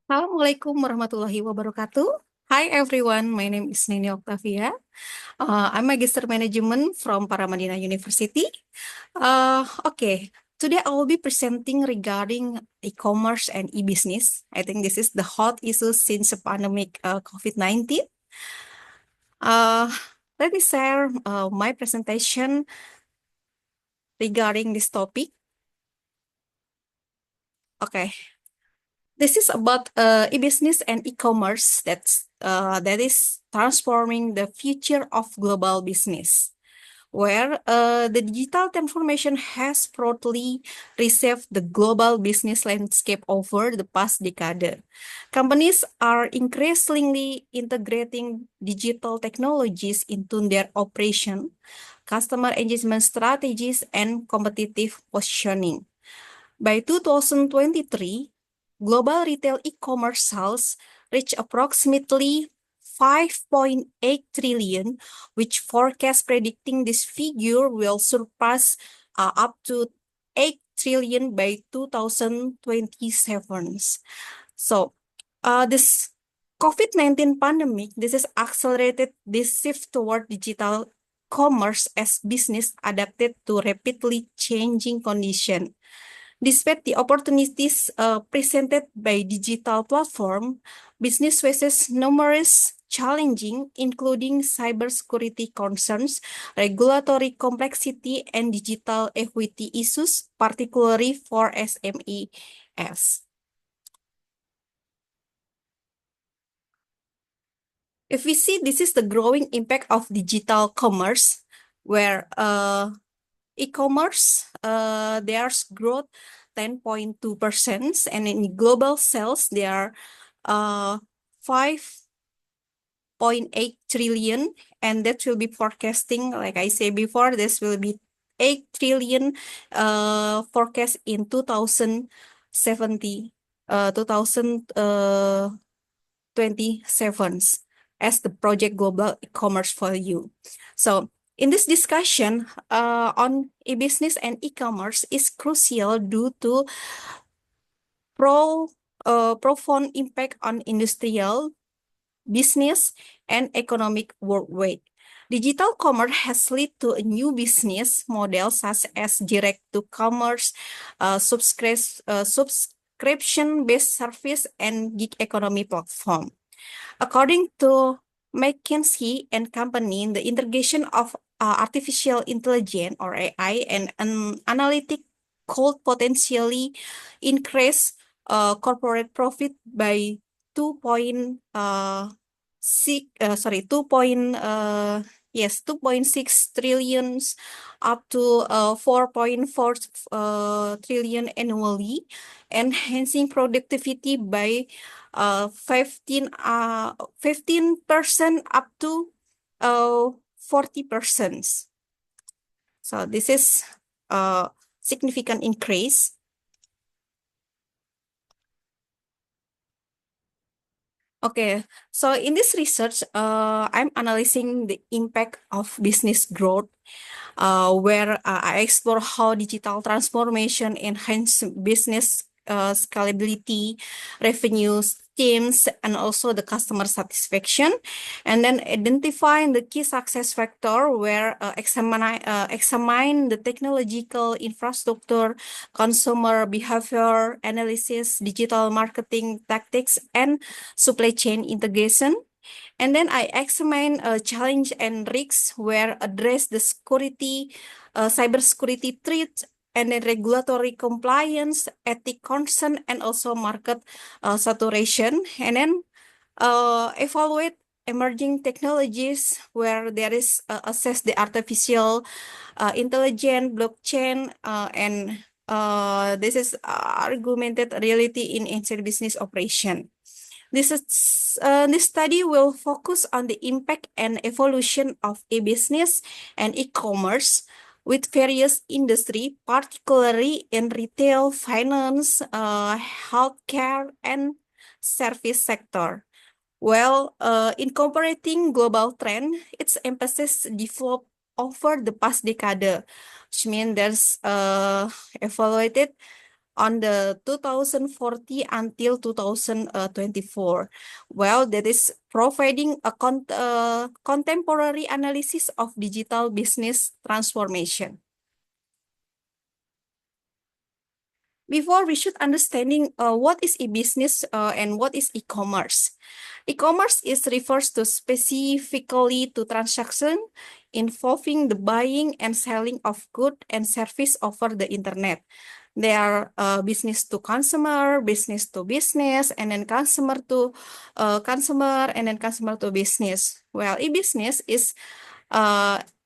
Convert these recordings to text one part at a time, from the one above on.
Assalamualaikum warahmatullahi wabarakatuh. Hi everyone, my name is Nini Octavia. I'm Magister Management from Paramadina University. Okay, today I will be presenting regarding e-commerce and e-business. I think this is the hot issue since the pandemic COVID-19. Uh, Let me share my presentation regarding this topic. Okay, this is about e-business and e-commerce that is transforming the future of global business, where the digital transformation has broadly reshaped the global business landscape over the past decade. Companies are increasingly integrating digital technologies into their operation, customer engagement strategies, and competitive positioning. By 2023, global retail e-commerce sales reached approximately 5.8 trillion, which forecast predicting this figure will surpass up to 8 trillion by 2027. So, this COVID-19 pandemic, this has accelerated this shift toward digital commerce as business adapted to rapidly changing conditions. Despite the opportunities presented by digital platform, business faces numerous challenging, including cybersecurity concerns, regulatory complexity, and digital equity issues, particularly for SMEs. If we see, this is the growing impact of digital commerce, where e-commerce, there's growth 10.2%, and in global sales, they are 5.8 trillion, and that will be forecasting, like I say before, this will be 8 trillion forecast in 2070, 2027 as the project global e-commerce value. So in this discussion on e-business and e-commerce is crucial due to profound impact on industrial, business, and economic worldwide. Digital commerce has led to a new business model such as direct-to-commerce, subscription-based service, and gig economy platform. According to McKinsey and Company, the integration of artificial intelligence or AI and an analytic could potentially increase corporate profit by 2.6 trillions up to 4.4 trillion annually, enhancing productivity by 15% up to 40%. So this is a significant increase. Okay, so in this research, I'm analyzing the impact of business growth, where I explore how digital transformation enhance business scalability, revenues, teams, and also the customer satisfaction, and then identifying the key success factor where examine the technological infrastructure, consumer behavior analysis, digital marketing tactics, and supply chain integration. And then I examine challenge and risks where address the security, cybersecurity threats, and then regulatory compliance, ethic concern, and also market saturation. And then evaluate emerging technologies where there is assess the artificial intelligence, blockchain, and this is augmented reality in inside business operation. This study will focus on the impact and evolution of e-business and e-commerce with various industry, particularly in retail, finance, healthcare, and service sector. Well, incorporating global trend, its emphasis developed over the past decade, which means there's evaluated on the 2040 until 2024. Well, that is providing a contemporary analysis of digital business transformation. Before we should understanding what is e-business and what is e-commerce. E-commerce is refers to specifically to transaction involving the buying and selling of good and service over the internet. They are business to consumer, business to business, and then consumer to consumer, and then customer to business. Well, e-business is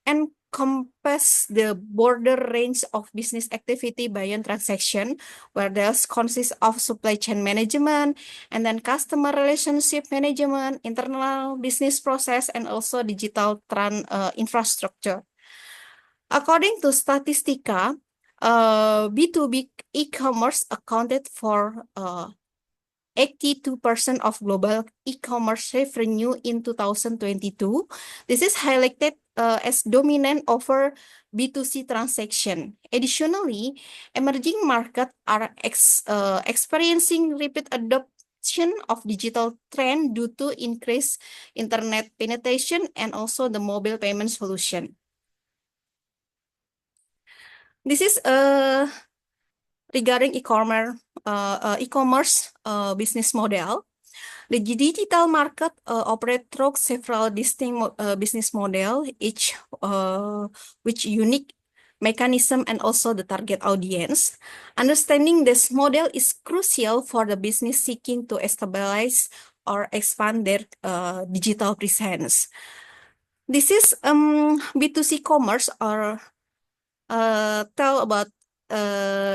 encompass the border range of business activity beyond transaction, where there's consists of supply chain management, and then customer relationship management, internal business process, and also digital infrastructure. According to Statistica, B2B e-commerce accounted for 82% of global e-commerce revenue in 2022. This is highlighted as dominant over B2C transaction. Additionally, emerging markets are experiencing rapid adoption of digital trend due to increased internet penetration and also the mobile payment solution. This is regarding e-commerce business model. The digital market operate through several distinct business model, each which unique mechanism and also the target audience. Understanding this model is crucial for the business seeking to stabilize or expand their digital presence. This is B2C commerce or tell about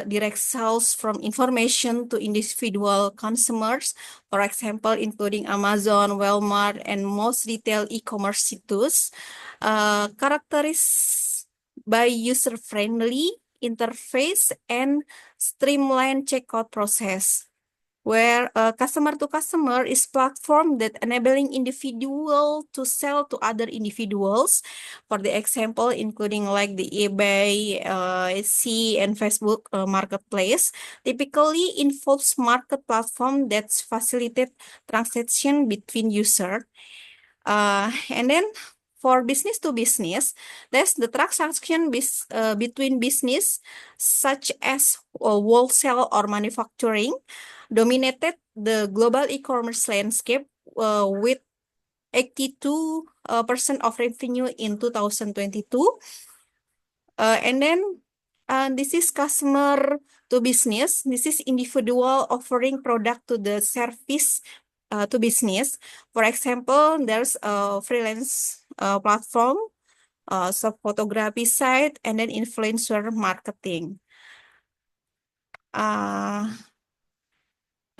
direct sales from information to individual consumers, for example, including Amazon, Walmart, and most retail e-commerce sites, characterized by user-friendly interface and streamlined checkout process, where customer to customer is platform that enabling individual to sell to other individuals. For the example, including like the eBay, Etsy, and Facebook marketplace, typically involves market platform that facilitate transaction between user. And then for business to business, there's the transaction between business, such as wholesale or manufacturing, dominated the global e-commerce landscape with 82% of revenue in 2022. And then this is customer to business. This is individual offering product to the service to business. For example, there's a freelance platform, photography site, and then influencer marketing.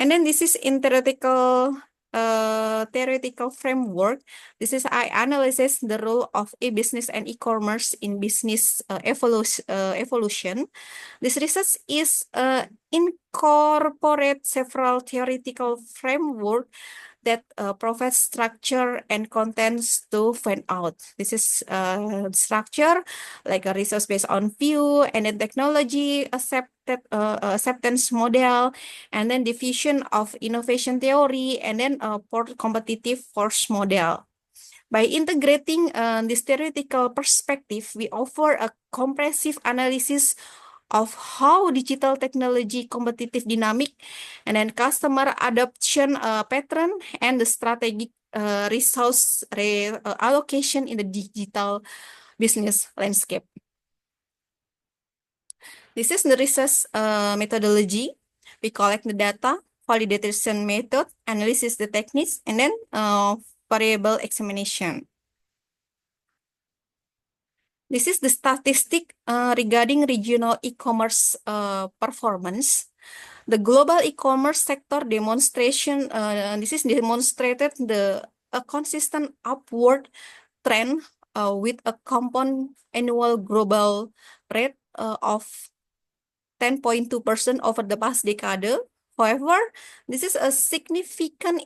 And then this is in theoretical framework. This is I analyzes the role of e-business and e-commerce in business evolution. This research is incorporate several theoretical framework that provide structure and contents to find out. This is structure like a research based on view and then technology acceptance model, and then division of innovation theory, and then competitive force model. By integrating this theoretical perspective, we offer a comprehensive analysis of how digital technology competitive dynamic, and then customer adoption pattern, and the strategic resource allocation in the digital business landscape. This is the research methodology. We collect the data, validation method, analysis the techniques, and then variable examination. This is the statistic regarding regional e-commerce performance. The global e-commerce sector demonstration, this is demonstrated a consistent upward trend with a compound annual global rate of 10.2% over the past decade. However, this is a significant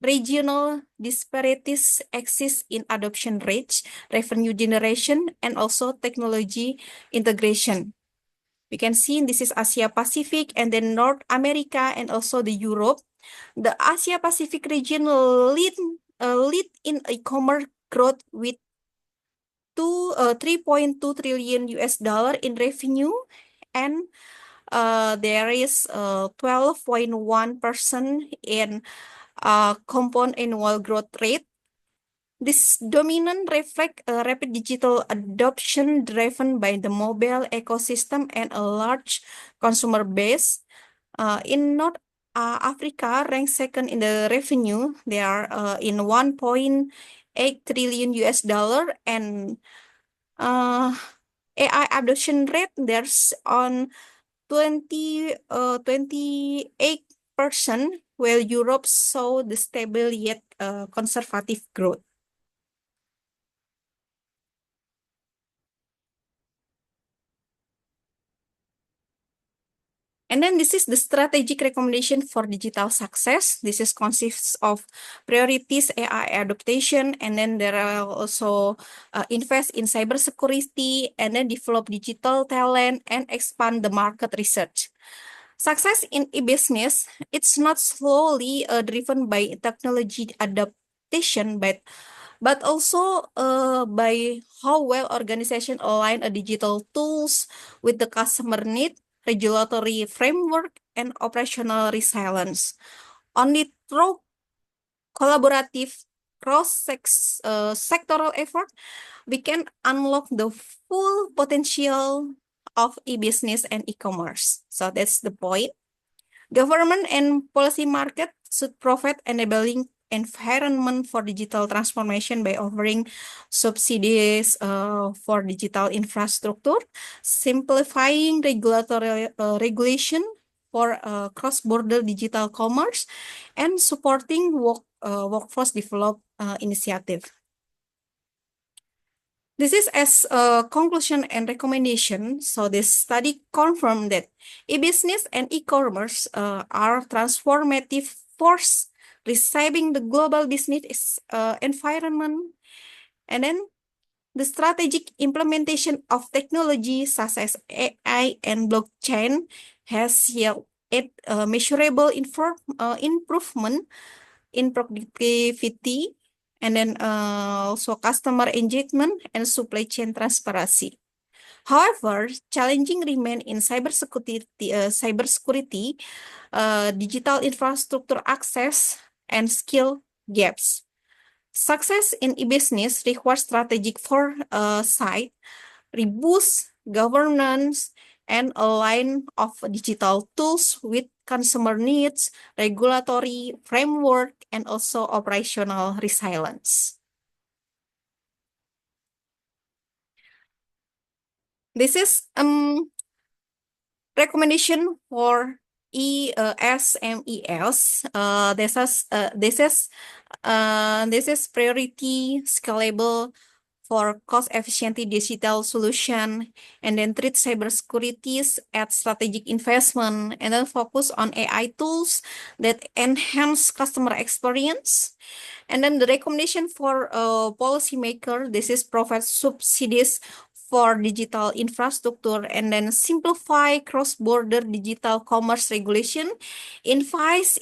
regional disparities exist in adoption rates, revenue generation, and also technology integration. We can see this is Asia Pacific and then North America and also the Europe. The Asia Pacific region lead in e-commerce growth with 3.2 trillion US dollar in revenue, and there is 12.1% in compound annual growth rate. This dominant reflect a rapid digital adoption driven by the mobile ecosystem and a large consumer base. In North Africa, ranked second in the revenue. They are in 1.8 trillion US dollar, and uh, AI adoption rate there's on 28%, while Europe saw the stable yet conservative growth. And then this is the strategic recommendation for digital success. This is consists of priorities AI adaptation, and then there are also invest in cybersecurity, and then develop digital talent and expand the market research. Success in e-business, it's not slowly driven by technology adaptation, but also by how well organization align a digital tools with the customer need, regulatory framework, and operational resilience. Only through collaborative sectoral effort, we can unlock the full potential of e-business and e-commerce. So that's the point. Government and policy market should provide enabling environment for digital transformation by offering subsidies for digital infrastructure, simplifying regulatory regulation for cross-border digital commerce, and supporting workforce develop initiative. This is as a conclusion and recommendation. So this study confirmed that e-business and e-commerce are transformative force reshaping the global business environment. And then the strategic implementation of technology such as AI and blockchain has yielded measurable improvement in productivity, and then also customer engagement and supply chain transparency. However, challenging remain in cybersecurity, digital infrastructure access, and skill gaps. Success in e-business requires strategic foresight, robust governance, and align of digital tools with consumer needs, regulatory framework, and also operational resilience. This is recommendation for SMEs. This is priority scalable for cost-efficient digital solution, and then treat cybersecurities at strategic investment, and then focus on AI tools that enhance customer experience. And then the recommendation for policymaker, this is provide subsidies for digital infrastructure, and then simplify cross-border digital commerce regulation, invest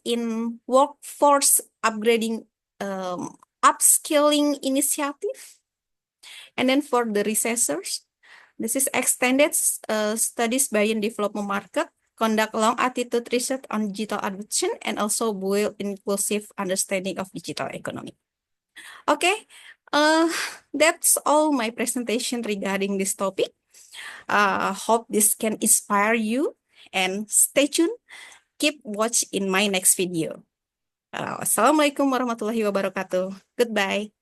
in workforce upgrading, upskilling initiative. And then for the researchers, this is extended studies by in development market, conduct long attitude research on digital adoption, and also build inclusive understanding of digital economy. Okay, uh, that's all my presentation regarding this topic. Hope this can inspire you, and stay tuned. Keep watch in my next video. Assalamualaikum warahmatullahi wabarakatuh. Goodbye.